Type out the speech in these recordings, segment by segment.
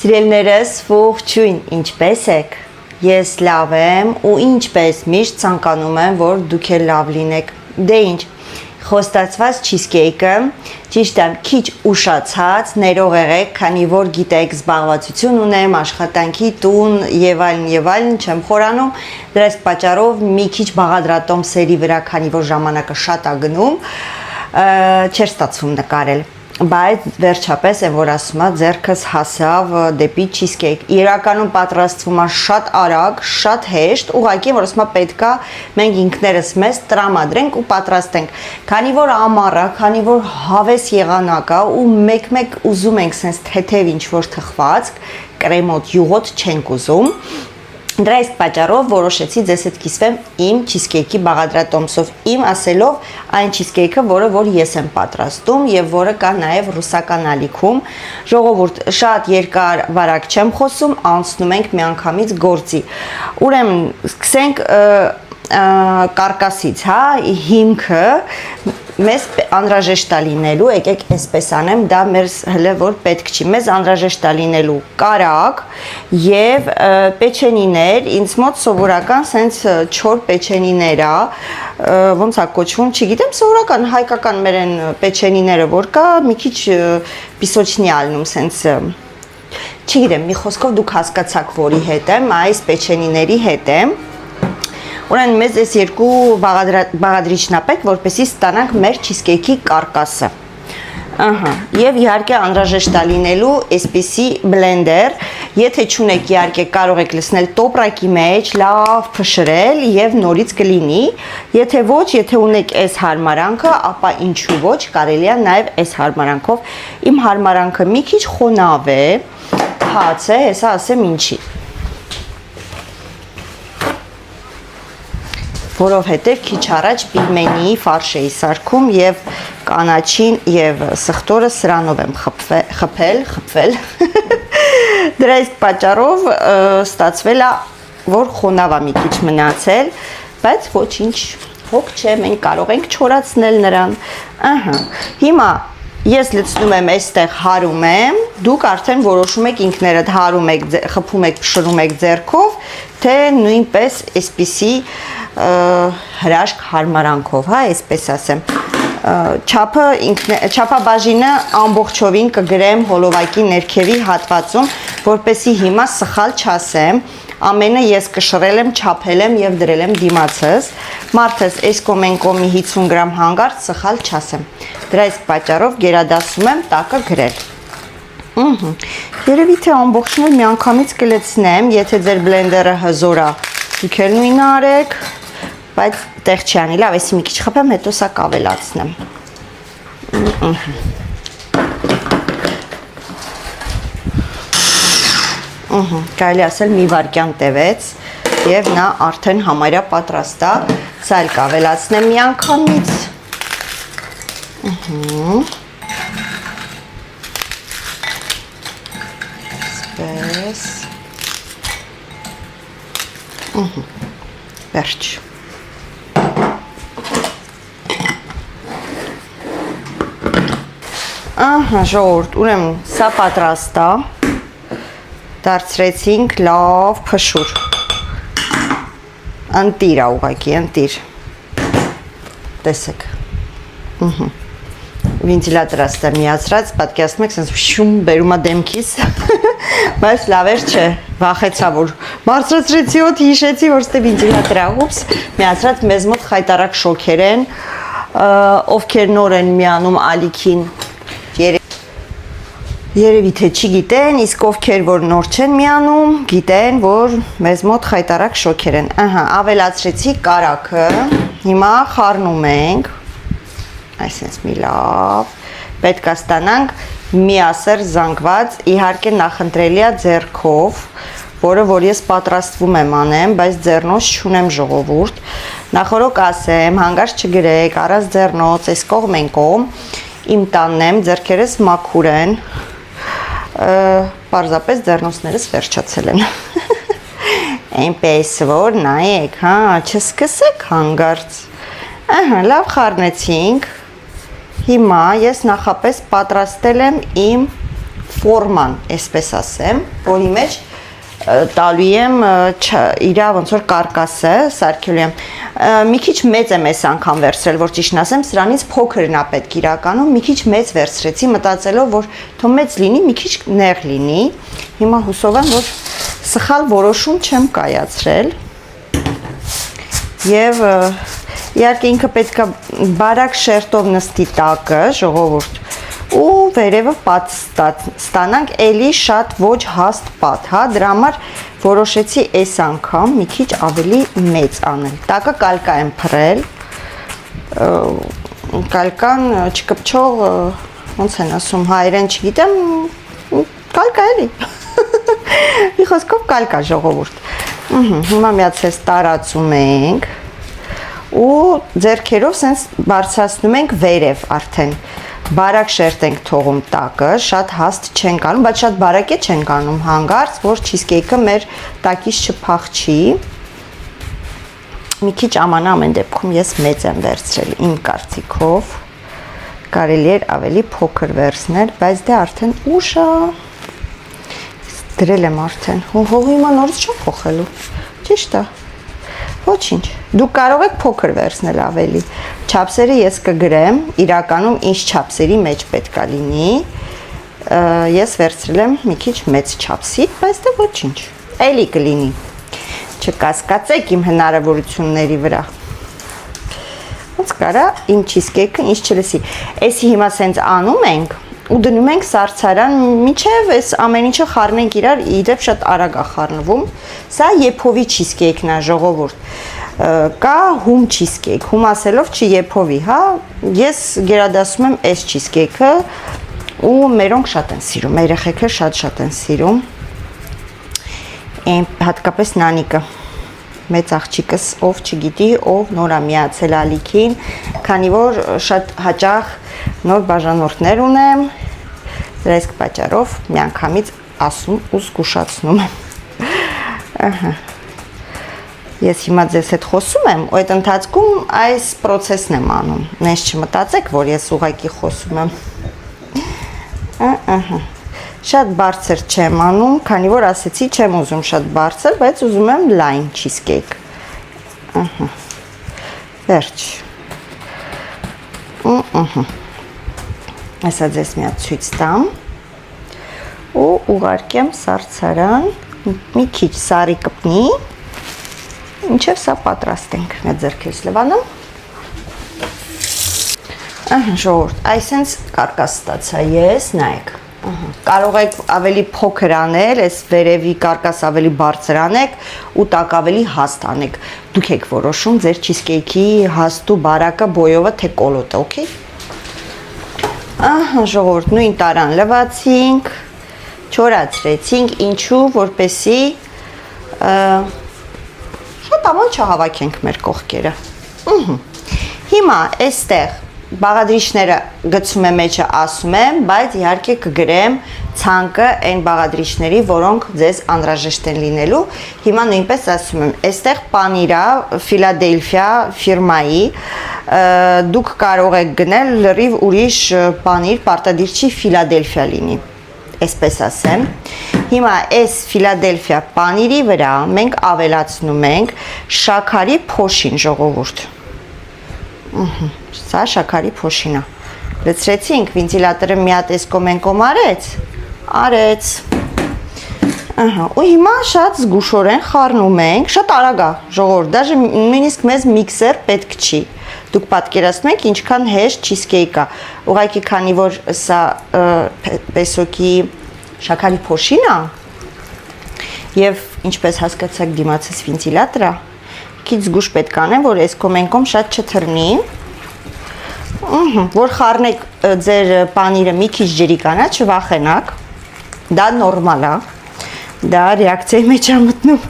Սիրելիներս, ողջույն, ինչպե՞ս եք։ Ես լավ եմ ու ինչպես միշտ ցանկանում եմ, որ դուք էլ լավ լինեք։ Դե ինչ, խոստացված cheesecake-ը, ճիշտ է, քիչ ուշացած, ներող եղեք, քանի որ գիտեք, զբաղվածություն ունեմ, աշխատանքի տուն եւ այլն, չեմ խորանում։ Դրա պատճառով մի քիչ բաղադրատոմսերի վրա, քանի որ ժամանակը շատ է գնում, չէր ստացվում նկարել։ Բայց վերջապես այն որ ասում է ձեռքս հասավ դեպի cheesecake։ Իրականում պատրաստվում է շատ արագ, շատ հեշտ, ուղղակի որ ասում է պետքա մենք ինքներս մեզ տրամադրենք ու պատրաստենք։ Քանի որ ամառ է, քանի որ հավես եղանակ է ու մեկ-մեկ ուզում ենք sense թեթև ինչ որ թխվածք, կրեմոտ, յուղոտ չենք ուզում։ Դրա պատճառով որոշեցի ձեզ հետ կիսվեմ իմ cheesecake-ի բաղադրատոմսով, իմ ասելով այն cheesecake-ը, որ ես եմ պատրաստում եւ որը կա նաեւ ռուսական ալիքում։ Ժողովուրդ, շատ երկար վարակ չեմ խոսում, անցնում ենք միանգամից գործի։ Ուրեմն, սկսենք կարկասից, հա, հիմքը մեզ անհրաժեշտ է լինելու, եկեք այսպես անեմ, դա մեր հələ որ պետք չի, մեզ անհրաժեշտ է լինելու կարակ եւ պեչենիներ, ինձ մոտ սովորական sense 4 պեչենիներ է, ոնց է կոչվում, չգիտեմ, սովորական հայկական մեր են պեչենիները, որ կա, մի քիչ պիսոչնիալնում sense չգիտեմ, մի խոսքով դուք հասկացաք, որի հետ եմ, այս պեչենիների հետ եմ։ Ուրեմն մեզ այս երկու բաղադրիչն ապեք, որպեսզի ստանանք մեր cheesecake-ի կարկասը։ Ահա, եւ իհարկե անհրաժեշտ է լինելու այսպիսի բլենդեր, եթե չունեք իհարկե կարող եք լցնել տոպրակի մեջ, լավ փշրել եւ նորից կլինի, եթե ոչ, եթե ունեք այս հարմարանքը, ապա ինչու ոչ, կարելի է նաեւ այս հարմարանքով։ Իմ հարմարանքը մի քիչ խոնավ է, հաց է, հեսա ասեմ ինչի։ Որովհետև քիչ առաջ պիլմենի ֆարշ էի սարքում եւ կանաչին եւ սխտորը սրանով եմ խփել։ Դրա պատճառով ստացվել է, որ խոնավ է մի քիչ մնացել, բայց ոչինչ, հոգ չէ, մենք կարող ենք չորացնել նրան։ Ահա։ Հիմա ես լցնում եմ այստեղ հարում եմ, դուք արդեն որոշում եք ինքներդ հարում եք, խփում եք, փշրում եք ձեռքով, թե նույնպես այսպիսի հրաշք հարմարանքով, հա, այսպես ասեմ։ Չափաբաժինը ամբողջովին կգրեմ հոլովակի ներքևի հատվածում, որպեսզի հիմա սխալ չասեմ, ամենը ես կշռել եմ, չափել եմ եւ դրել եմ դիմացս, մարդս այս կոմենկոմի 50 գրամ հանգարց սխալ չասեմ։ Դրա պատճառով գերադասում եմ տակը գրել։ Երևի թե ամբողջն էլ միանգամից կլցնեմ, եթե ձեր բլենդերը հզոր է, դուք էլ նույնը արեք, բայց տեղ չի անի, լավ, էսի մի քիչ խփեմ, հետո սա կավելացնեմ։ Կարելի ասել մի վայրկյան տևեց եւ նա արդեն համարյա պատրաստ է, սա էլ կավելացնեմ միանգամից։ Սպես։ Վերջ։ Ահա, ժողովուրդ, ուրեմն սա պատրաստ է, դարձրեցինք լավ փշուր, ընտիր է ուղղակի, ընտիր, տեսեք, վենտիլատորը միացրած, պատկերացնում եք, սենց շում բերում է դեմքիս, բայց լավ էր չէ, վախեցա, որ բարձրացրեցի ոտ, հիշեցի, որ ստե վենտիլատորը, ուպս, միացրած մեզ մոտ խայտարակ շոքեր են, ովքեր նոր են միանում ալիքին, Երևի թե չգիտեն, իսկ ովքեր որ նոր չեն միանում, գիտեն, որ մեզ մոտ խայտարակ շոքեր են։ Ահա, ավելացրեցի կարակը, հիմա խառնում ենք, այսպես մի լավ, պետք է ստանանք միասեռ զանգված, իհարկե նախընտրելի է ձեռքով, որը որ ես պատրաստվում եմ անեմ, բայց ձեռնոց չունեմ ժողովուրդ, նախորոք ասեմ, հանգարց չգրեք, առանց ձեռնոց, այս կողմ են կողմ, իմ տանն եմ, ձեռքերս մաքուր են, պարզապես ձեռնոցներս վերջացել են, այնպես որ նայեք, հա, չսկսեք հանգարց, ահա, լավ խառնեցինք, հիմա ես նախապես պատրաստել եմ իմ ֆորման, այսպես ասեմ, որի մեջ տալու եմ իր ոնց որ կարկասը, սարքելու եմ։ Մի քիչ մեծ եմ այս անգամ վերցրել, որ ճիշտն ասեմ, սրանից փոքրն է պետք իրականում, մի քիչ մեծ վերցրեցի, մտածելով, որ թող մեծ լինի, մի քիչ նեղ լինի։ Հիմա հուսով եմ, որ սխալ որոշում չեմ կայացրել։ Եվ իհարկե ինքը պետք է բարակ շերտով նստի տակը, ժողովուրդ, ու վերևը պատ ստանանք էլի շատ ոչ հաստ պատ, հա, դրա համար որոշեցի այս անգամ մի քիչ ավելի մեծ անել։ Տակը կալկա եմ փռել, կալկան չկպչող, ոնց են ասում հայերեն չգիտեմ, կալկա էլի, մի խոսքով կալկա ժողովուրդ։ Հիմա միացես տարածում ենք ու ձեռքերով սենց բարձրացնում ենք վերև արդեն, բարակ շերտ ենք թողում տակը, շատ հաստ չենք անում, բայց շատ բարակ է չենք անում հանգարց, որ չիզկեյքը մեր տակից չփախչի։ Մի քիչ ամանա ամեն դեպքում ես մեծ եմ վերցրել իմ կարծիքով, կարելի էր ավելի փոքր վերցնել, բայց դե արդեն ուշ է, դրել եմ արդեն, հողի հիմա նորից չեմ փոխելու, ճիշտ է, ոչինչ, դուք կարող եք փոքր վերցնել ավելի, չափսերը ես կգրեմ, իրականում ինչ չափսերի մեջ պետք է լինի, ես վերցրել եմ մի քիչ մեծ չափսի, բայց դե ոչինչ, էլի կլինի, չկասկածեք իմ հնարավորությունների վրա, ոնց կարա իմ չիզկեյքը ինչ չլսի, էսի հիմա սենց անում ենք, ու դնում ենք սառցարան, մինչև այս ամեն ինչը խառնենք իրար, իդեպ շատ արագ է խառնվում, սա եփովի չիզկեյքն է ժողովուրդ, կա հում չիզկեյք, հում ասելով չեփովի, հա, ես գերադասում եմ այս չիզկեյքը ու մերոնք շատ են սիրում, երեխեքը շատ են սիրում, հատկապես նանիկը, մեծ աղջիկս, ով չգիտի, ով նոր է միացել ալիքին, քանի որ շատ հաճախ նոր բաժանորդներ ունեմ, դրա իսկ պատճառով միանգամից ասում ու զգուշացնում եմ։ Ես հիմա ձեզ հետ խոսում եմ, ու այդ ընթացքում այս պրոցեսն եմ անում, նենց չմտածեք, որ ես ուղղակի խոսում եմ։ Շատ բարձր չեմ անում, քանի որ ասեցի չեմ ուզում շատ բարձր, բայց ուզում եմ լայն չիզկեյք։ Վերջ։ Այսա ձեզ մի հատ ցույց տամ ու ուղարկեմ սառցարան, մի քիչ սարի կպնի, ինչև սա պատրաստենք, մեծ ձեռքերս լվանում։ Ժողովուրդ, այսենց կարկաս ստացա ես, նայեք, կարող եք ավելի փոքր անել, այս վերևի կարկաս ավելի բարձր անեք ու տակ ավելի հաստ անեք, դուք եք որոշում ձեր չիզկեյքի հաստ ու բարակը բոյովը թե կոլոտը, օքեյ։ Ժողովուրդ, նույն տարան լվացինք, չորացրեցինք, ինչու, որպեսի շատ աման չհավաքենք մեր կողքերը։ Հիմա այստեղ բաղադրիչները գցում եմ մեջը ասում եմ, բայց իհարկե կգրեմ ցանկը այն բաղադրիչների, որոնք ձեզ անհրաժեշտ են լինելու։ Հիմա նույնպես ասում եմ, այստեղ պանիրա Ֆիլադելֆիա ֆիրմայի, դուք կարող եք գնել լրիվ ուրիշ պանիր, պարտադիր չի Ֆիլադելֆիա լինի, այսպես ասեմ։ Հիմա այս Ֆիլադելֆիա պանիրի վրա մենք ավելացնում ենք շաքարի փոշին, ժողովուրդ։ Սա շաքարի փոշին է։ Լցրեցինք, վենտիլատորը մի հատ էսկոմենկոմ արեց։ Ու հիմա շատ զգուշորեն խառնում ենք, շատ արագ է, ժողովուրդ, դաժե նույնիսկ մեզ միքսեր պետք չի։ Դուք պատկերացնում եք ինչքան հեշտ չիզկեյք է։ Ուղղակի քանի որ սա պեսոկի շաքարի փոշին է, եւ ինչպես հասկացաք դիմացից վենտիլատորը, քիչ զգուշ պետք է անեմ, որ էսկոմենկոմ շատ չթռնի։ Որ խառնեք ձեր պանիրը մի քիչ ջրի կանա, չվախենաք, դա նորմալ է, դա ռեակցիայի մեջ է մտնում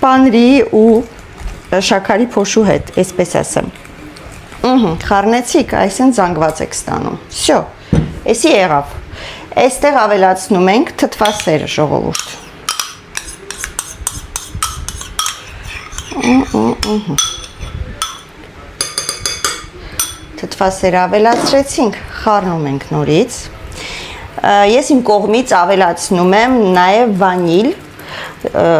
պանիրի ու շաքարի փոշու հետ, այսպես ասեմ։ Խառնեցիք, այսինքն զանգված եք ստանում։ Всё, էսի եղավ։ Այստեղ ավելացնում ենք թթվասերը, ժողովուրդ։ Թթվասերը ավելացրեցինք, խառնում ենք նորից։ Ես իմ կողմից ավելացնում եմ նաև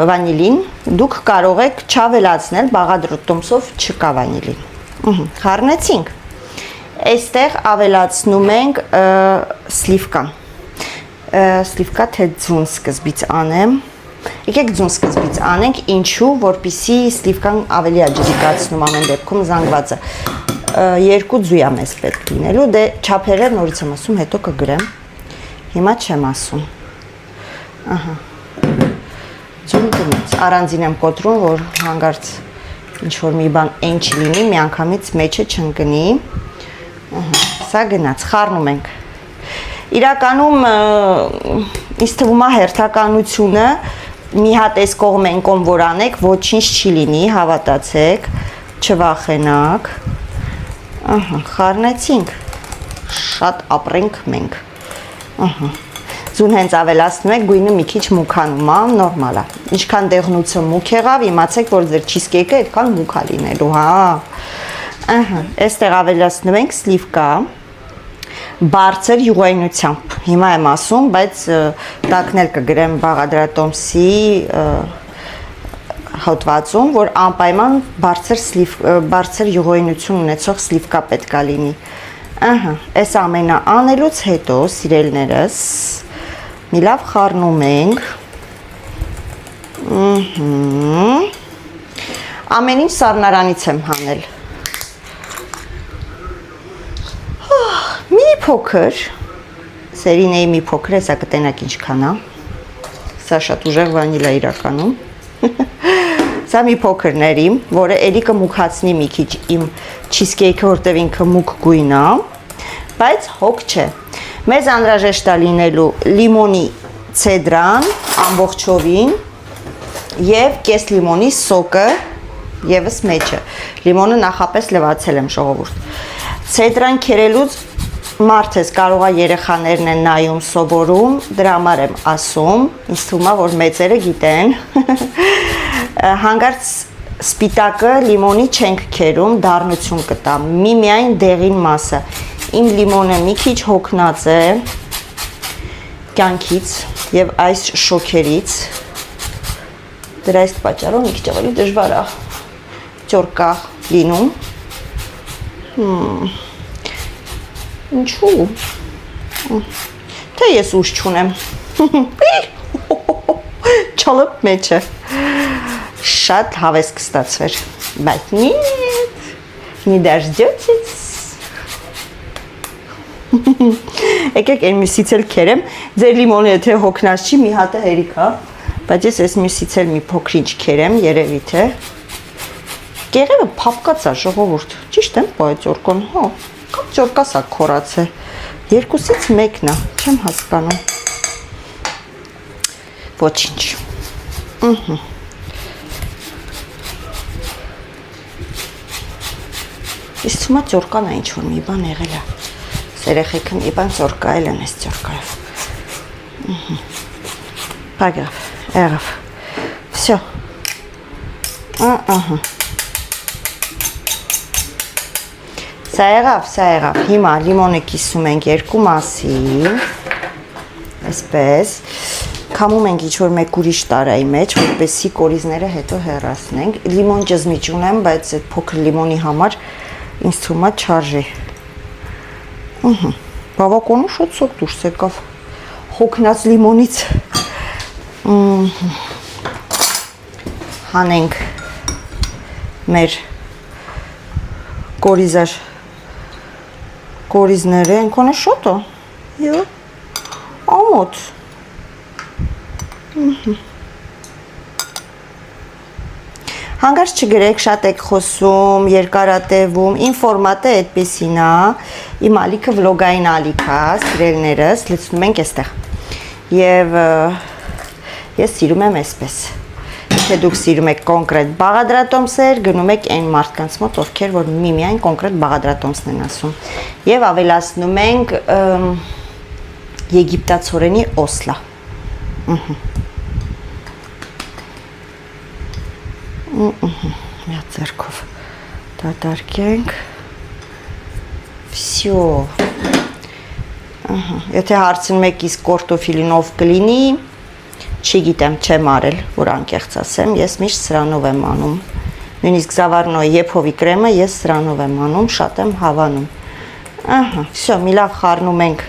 վանիլին, դուք կարող եք չավելացնել, բաղադրատոմսով չկա վանիլին։ Խառնեցինք։ Այստեղ ավելացնում ենք սլիվկան։ Սլիվկա թե ձուն սկզբից անեմ։ Եկեք ձուն սկզբից անենք, ինչու, որպեսզի սլիվկան ավելի աջակցնում ամեն դեպքում զանգվածը։ 2 ձույա մեզ պետք լինելու, դե չափերը նորից եմ ասում, հետո կգրեմ։ Հիմա չեմ ասում։ Ահա։ Ձուն դնից, առանձին եմ կոտրում, որ հանգարց ինչ-որ մի բան այն չլինի, մի անգամից մեջը չընկնի։ Սա գնաց, խառնում ենք։ Իրականում ինձ թվում է հերթականությունը մի հատ այս կողմ են կողմ որ անեք, ոչինչ չի լինի, հավատացեք, չվախենաք։ Խառնեցինք, շատ ապրենք մենք։ Ձուն հենց ավելացնում եք, գույնը մի քիչ մուքանում է, նորմալ է։ Ինչքան դեղնուցը մուք եղավ, իմացեք, որ ձեր չիզկեյքը այդքան մուք է լինելու, հա։ Այստեղ ավելացնում ենք սլիվկա, բարձր յուղայնությամբ։ Հիմա եմ ասում, բայց տակն էլ կգրեմ բաղադրատոմսի հոդվածում, որ անպայման բարձր յուղայնություն ունեցող սլիվկա պետք է լինի։ Այս ամենը անելուց հետո, սիրելիներս, մի լավ խառնում ենք։ Ամեն ինչ սառնարանից եմ հանել։ Մի փոքր, սերինեի մի փոքր, հեսա կտենակ ինչքան է։ Սա շատ ուժեղ վանիլ է իրականում։ Սա մի փոքրների, որը էլի կմուքացնի մի քիչ իմ չիզկեյքը, որտև ինքը մուք գույն է, բայց հոգ չէ։ Մեզ անհրաժեշտ է լինելու լիմոնի ցեդրան ամբողջովին եւ կես լիմոնի սոկը եւս մեջը։ Լիմոնը նախապես լվացել եմ, ժողովուրդ։ Ցեդրան քերելուց մարդես կարող է երեխաներն են նայում, սովորում, դրա համար եմ ասում, ինձ թվում է, որ մեծերը գիտեն։ Հանգարց սպիտակը լիմոնի չենք քերում, դառնություն կտա, միայն դեղին մասը։ Իմ լիմոնը մի քիչ հոգնած է կյանքից եւ այս շոքերից։ Դրա այս պատճառով մի քիչ ավելի դժվար է ճորկա լինում։ Ինչու՞։ Թե ես ուժ չունեմ։ Չալып մեջը։ Շատ հավես կստացվեր, բայց не дождётесь։ Եկեք այն մյուսից էլ քերեմ, ձեր լիմոնը եթե հոգնած չի, մի հատը հերիք է, բայց ես այս մյուսից էլ մի փոքրինչ քերեմ, երևի թե։ Կեղևը փափկած է, ժողովուրդ, ճիշտ եմ պայծ օրկոն, հա, կամ ճորկաս է քորած է, երկուսից մեկն է, չեմ հասկանում։ Ոչինչ։ Իսկ թվում է ճորկան է ինչ-որ մի բան եղել է։ Երեխեքը մի բան ճորկայել են այս ճորկայով։ Պագրավ, եղավ։ Всё։ Սա եղավ։ Հիմա լիմոնը կիսում ենք երկու մասի։ Այսպես։ Քամում ենք ինչ-որ մեկ ուրիշ տարայի մեջ, որպեսզի կորիզները հետո հեռացնենք։ Լիմոն ջզմիչ ունեմ, բայց այդ փոքր լիմոնի համար ինձ թվում է չարժի։ Բավականին շատ սոկ դուրս եկավ հոգնած լիմոնից։ Հանենք մեր կորիզները, ընքոն է շատ է։ Եո, ամոտ։ Հանգարց չգրեք, շատ եք խոսում, երկարատևում, իմ ֆորմատը այդպեսին է, իմ ալիքը վլոգային ալիք է, սիրելիներս, լցնում ենք այստեղ։ Եվ ես սիրում եմ այսպես։ Եթե դուք սիրում եք կոնկրետ բաղադրատոմսեր, գնում եք այն մարդկանց մոտ, ովքեր որ միայն կոնկրետ բաղադրատոմսն են ասում։ Եվ ավելացնում ենք եգիպտացորենի օսլա։ Մի ձեռքով դատարկենք։ Всё։ Եթե հարցնում եք իսկ կորտոֆիլինով կլինի, չգիտեմ, չեմ արել, որ անկեղծ ասեմ, ես միշտ սրանով եմ անում։ Նույնիսկ զավարնոյի եփովի կրեմը ես սրանով եմ անում, շատ եմ հավանում։ Всё, մի լավ խառնում ենք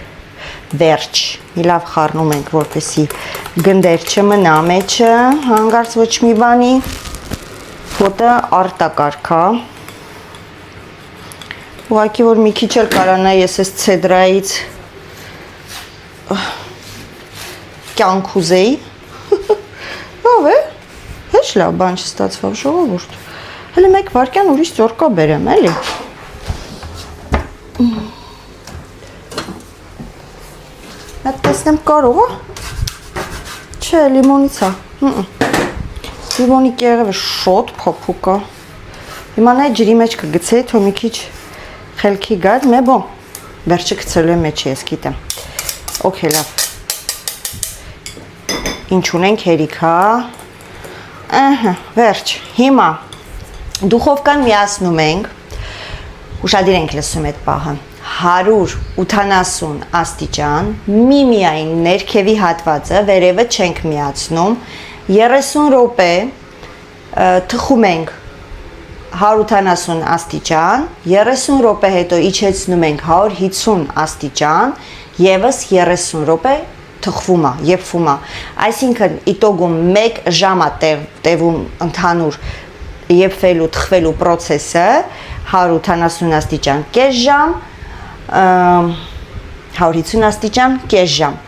վերջ, մի լավ խառնում ենք, որպեսզի գնդեր չմնա մեջը, հանգարց ոչ մի բանի, հոտը արտակարգ է։ Ուղղակի որ մի քիչ էլ կարանա ես այս ցեդրայից կյանք ուզեի։ Լավ է, հեչ լավ բան չստացվավ ժողովուրդ։ Հələ մեկ վարքյան ուրիշ ծորկա բերեմ, էլի։ Այդ տեսնեմ կարող է։ Չէ, լիմոնից է։ Լիմոնի կեղևը շոտ փոփուկ է։ Հիմա նա ջրի մեջ կգցեի, թող մի քիչ խելքի գա, մեբո։ Վերջը գցելու եմ մեջ, ես գիտեմ։ Okay, լավ։ Ինչ ունենք հերիքա։ Վերջ։ Հիմա դուխովկան միացնում ենք։ Ուշադիր ենք լսում այդ պահը։ 180 աստիճան, միմիայն ներքևի հատվածը, վերևը չենք միացնում, 30 րոպե թխում ենք 180 աստիճան, 30 րոպե հետո իջեցնում ենք 150 աստիճան, եւս 30 րոպե թխվում է, եփվում է։ Այսինքն իտոգում 1 ժամ է տևում ընդհանուր եփվելու, թխվելու process-ը, 180 աստիճան կես ժամ, 150 աստիճան կես ժամ։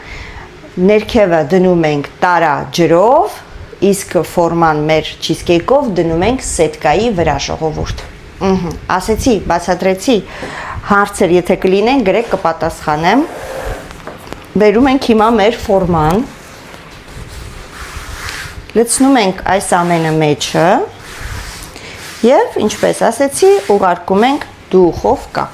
Ներքևը դնում ենք տարա ջրով, իսկ ֆորման մեր չիզկեյքով դնում ենք սետկայի վրա ժողովուրդ։ Ասեցի, բացատրեցի, հարցեր եթե կլինեն, գրեք կպատասխանեմ։ Բերում ենք հիմա մեր ֆորման։ Լցնում ենք այս ամենը մեջը եւ ինչպես ասեցի, ուղարկում ենք դուխովկա։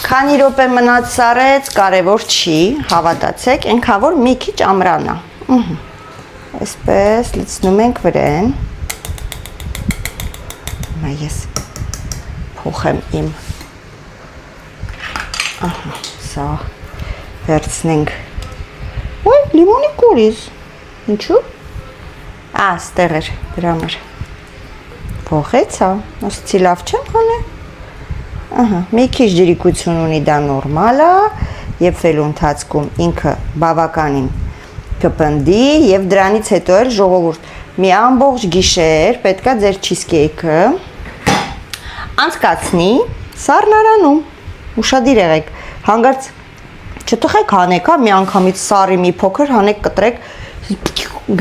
Քանի րոպե մնաց սարեց, կարևոր չի, հավատացեք, այնքան որ մի քիչ ամրանա։ Այսպես լցնում ենք վրան։ Հիմա ես փոխեմ իմ։ Սա վերցնենք։ Ոյ, լիմոնի կորիզ։ Ինչու՞։ Ստեղ էր դրա համար։ Փոխեցա, ասեցի լավ չեմ հանել։ Մի քիչ ջրիկություն ունի, դա նորմալ է, եփվելու ընթացքում ինքը բավականին կպնդի եւ դրանից հետո էլ ժողովուրդ մի ամբողջ գիշեր պետքա ձեր չիզկեյքը անցկացնի սառնարանում։ Ուշադիր եղեք, հանգարց չթխեք հանեք, մի անգամից սառի մի փոքր հանեք, կտրեք,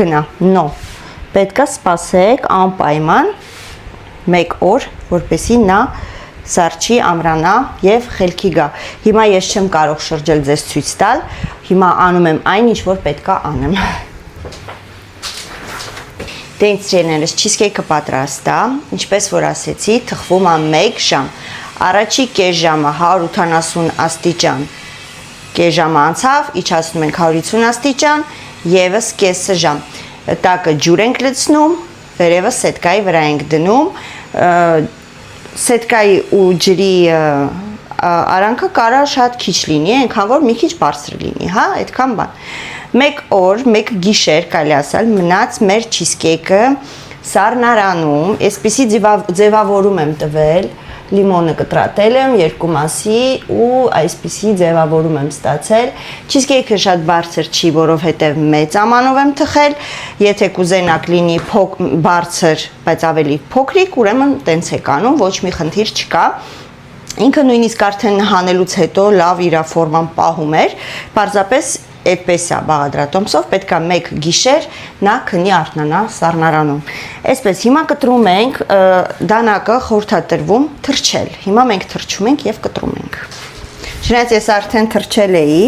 գնա, նո։ Պետքա սպասեք անպայման 1 օր, որպեսզի նա սառչի, ամրանա եւ խելքի գա։ Հիմա ես չեմ կարող շրջել ձեզ ցույց տալ, հիմա անում եմ այն, ինչ որ պետքա անեմ։ Դե ինձ ջերներս չիզկեյքը պատրաստ է, ինչպես որ ասեցի, թխվում է 1 ժամ։ Առաջի կես ժամը 180 աստիճան, կես ժամը անցավ, իջացնում ենք 150 աստիճան, եւս կեսը ժամ։ Տակը ջուր ենք լցնում, վերևը սետկայի վրա ենք դնում, սետկայի ու ջրի արանքը կարա շատ քիչ լինի, այնքան որ մի քիչ բարձր լինի, հա, այդքան բան։ 1 օր, 1 գիշեր կարելի ասել մնաց մեր չիզկեյքը սառնարանում, այսպիսի ձևավորում եմ տվել, լիմոնը կտրատել եմ 2 մասի ու այսպիսի ձևավորում եմ ստացել։ Չիզկեյքը շատ բարձր չի, որովհետև մեծ ամանով եմ թխել, եթե կուզենաք լինի բարձր, բայց ավելի փոքրիկ, ուրեմն տենց եք անում, ոչ մի խնդիր չկա։ Ինքը նույնիսկ արդեն հանելուց հետո լավ իր ֆորման պահում էր, պարզապես այդպես է բաղադրատոմսով, պետքա 1 գիշեր նա քնի արթնանա սառնարանում։ Այսպես հիմա կտրում ենք, դանակը խորհրդատրվում թրջել։ Հիմա մենք թրջում ենք եւ կտրում ենք։ Չնայած ես արդեն թրջել էի,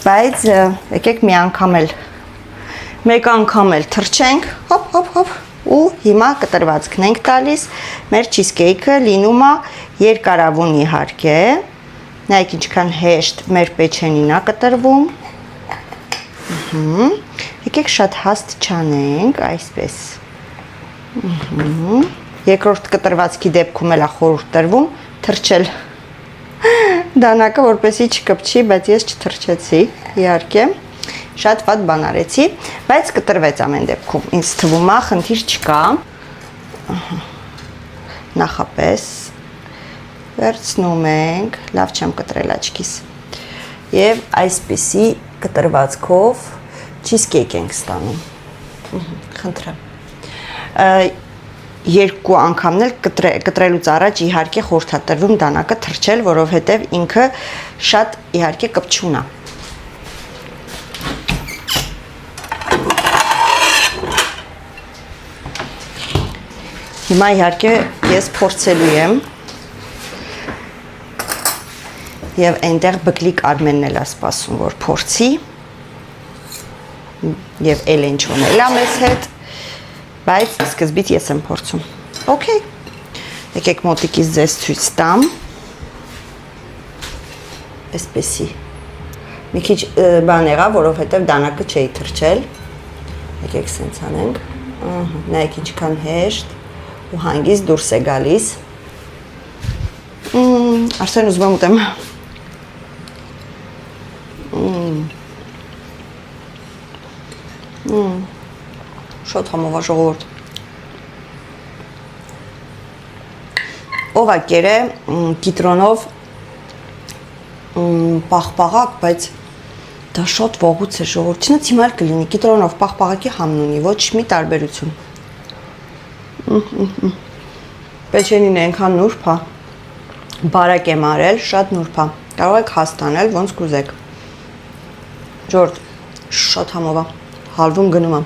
բայց եկեք մի անգամ էլ մեկ անգամ էլ թրջենք, հոп հոп հոп ու հիմա կտրվածքն ենք տալիս։ Մեր չիզկեյքը լինում է երկարավուն իհարկե։ Նայեք ինչքան հեշտ մեր պեչենին է կտրվում։ Եկեք շատ հաստ չանենք, այսպես։ Երկրորդ կտրվածքի դեպքում էլ խորհուրդ տրվում թրջել դանակը, որպեսզի չկպչի, բայց ես չթրջեցի, իհարկե։ Շատ վատ բան արեցի, բայց կտրվեց ամեն դեպքում։ Ինձ թվում է, խնդիր չկա։ Նախապես վերցնում ենք, լավ չեմ կտրել աչքիս։ Եվ այսպիսի կտրվածքով cheesecake ենք ստանում։ Խնդրեմ։ Երկու անգամն էլ կտրելուց առաջ իհարկե խորհրդատրվում դանակը թրջել, որովհետև ինքը շատ իհարկե կպչուն է։ Հիմա իհարկե ես փորձելու եմ եւ այնտեղ բկլիկ Արմենն էլ է սպասում, որ փորձի եւ Էլենչոն էլ է մեզ հետ, բայց սկզբից ես եմ փորձում։ Okay։ Եկեք մոտիկից ձեզ ցույց տամ։ Այսպեսի։ Մի քիչ բան եղավ, որովհետեւ դանակը չէի թրջել։ Եկեք սենց անենք։ Նայեք ինչքան հեշտ ու հանգիստ դուրս է գալիս։ Արսեն ուզում եմ ուտեմ։ Շատ համով է ժողովուրդ։ Ով է կերը կիտրոնով պաղպաղակ, բայց դա շատ վաղուց է ժողովուրդ։ Չնայած հիմա էլ կլինի կիտրոնով պաղպաղակի համն ունի, ոչ մի տարբերություն։ Պեչենին այնքան նուրբ է։ Բարակ եմ արել, շատ նուրբ է։ Կարող եք հաստանել, ոնց կուզեք։ Ժողովուրդ, շատ համով է։ Հալվում գնում է։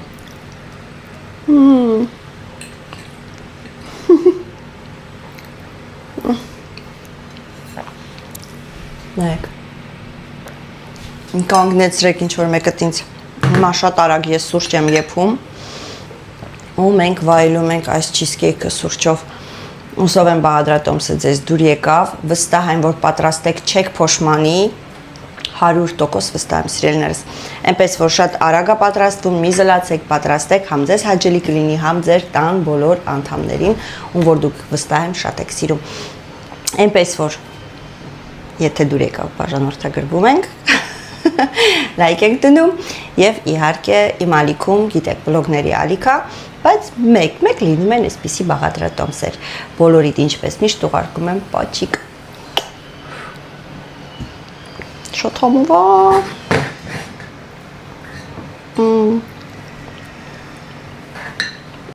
Նայեք։ Կանգնեցրեք ինչ-որ մեկըտ ինձ։ Հիմա շատ արագ ես սուրճ եմ եփում ու մենք վայելում ենք այս cheesecake-ը սուրճով։ Ուսով եմ Բաղադրատոմսը ձեզ դուր եկավ, վստահ եմ, որ պատրաստեք չեք փոշմանի, 100% վստահ եմ սիրելիներս։ Այնպես որ շատ արագ է պատրաստվում, մի զլացեք, պատրաստեք, համ ձեզ հաճելի կլինի, համ ձեր տան բոլոր անդամներին, ում որ դուք վստահ եմ շատ եք սիրում։ Այնպես որ եթե դուր եկավ, բաժանորդագրվում ենք, լայք ենք դնում եւ իհարկե իմ ալիքում, գիտեք, բլոգների ալիքա, բայց մեկ լինում են այսպիսի Բաղադրատոմսեր։ Բոլորիդ ինչպես միշտ ուղարկում եմ պաչիկ։ Շատ համով է։